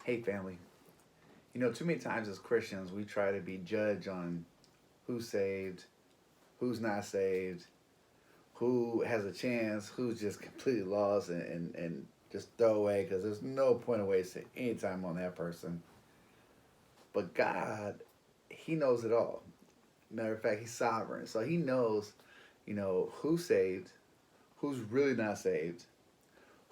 Hey, family. Too many times as Christians, we try to be judged on who's saved, who's not saved, who has a chance, who's just completely lost and just throw away because there's no point of wasting any time on that person. But God, He knows it all. Matter of fact, He's sovereign. So He knows, who's saved, who's really not saved,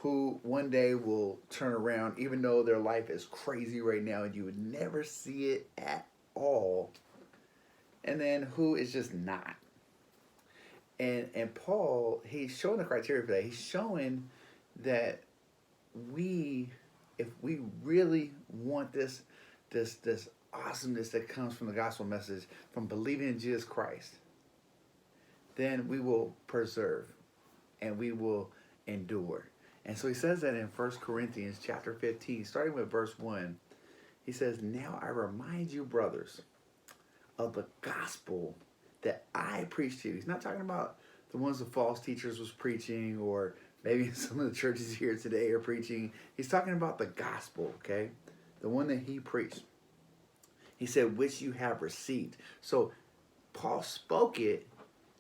who one day will turn around even though their life is crazy right now and you would never see it at all, and then who is just not. And Paul, he's showing the criteria for that. He's showing that we, if we really want this awesomeness that comes from the gospel message, from believing in Jesus Christ, then we will persevere and we will endure. And so he says that in 1 Corinthians chapter 15, starting with verse 1. He says, "Now I remind you, brothers, of the gospel that I preached to you." He's not talking about the ones the false teachers was preaching, or maybe some of the churches here today are preaching. He's talking about the gospel, okay? The one that he preached. He said, "which you have received." So Paul spoke it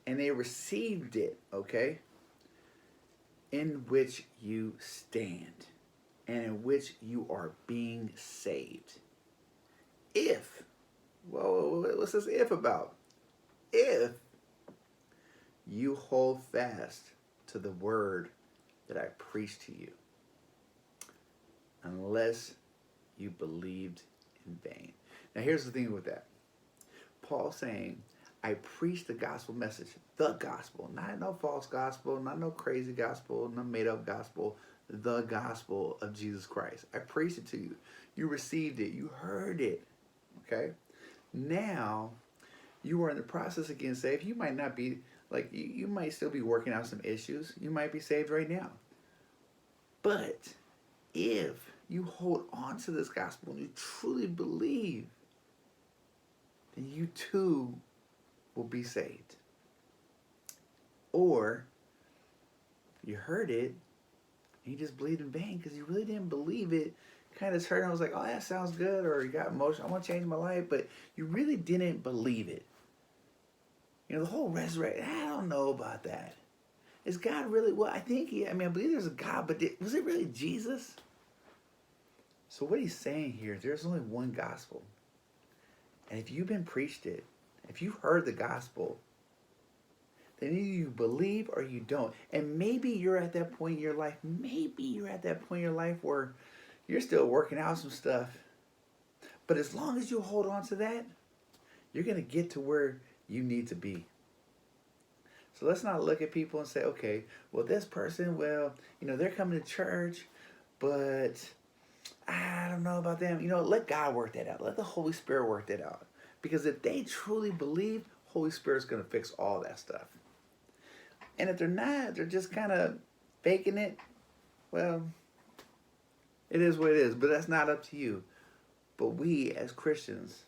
and they received it, okay? "In which you stand and in which you are being saved. If," well, what's this if about? "If you hold fast to the word that I preached to you, unless you believed in vain." Now, here's the thing with that. Paul saying, I preach the gospel message, the gospel, not no false gospel, not no crazy gospel, no made up gospel, the gospel of Jesus Christ. I preached it to you. You received it. You heard it. Okay? Now, you are in the process of getting saved. You might not be, like, you might still be working out some issues. You might be saved right now. But if you hold on to this gospel and you truly believe, then you too will be saved. Or you heard it and you just believed in vain because you really didn't believe it. Kind of heard it and was like, oh, that sounds good, or you got emotional, I want to change my life, but you really didn't believe it. The whole resurrection, I don't know about that. Is God really, well, I think I believe there's a God, but was it really Jesus? So what he's saying here is there's only one gospel. And if you've been preached it, if you've heard the gospel, then either you believe or you don't. And maybe you're at that point in your life, where you're still working out some stuff. But as long as you hold on to that, you're going to get to where you need to be. So let's not look at people and say, okay, well, this person, well, they're coming to church, but I don't know about them. Let God work that out. Let the Holy Spirit work that out. Because if they truly believe, Holy Spirit's going to fix all that stuff. And if they're not, they're just kind of faking it, well, it is what it is. But that's not up to you. But we, as Christians,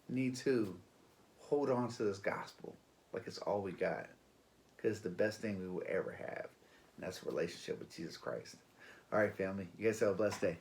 need to hold on to this gospel like it's all we got. Because it's the best thing we will ever have. And that's a relationship with Jesus Christ. All right, family. You guys have a blessed day.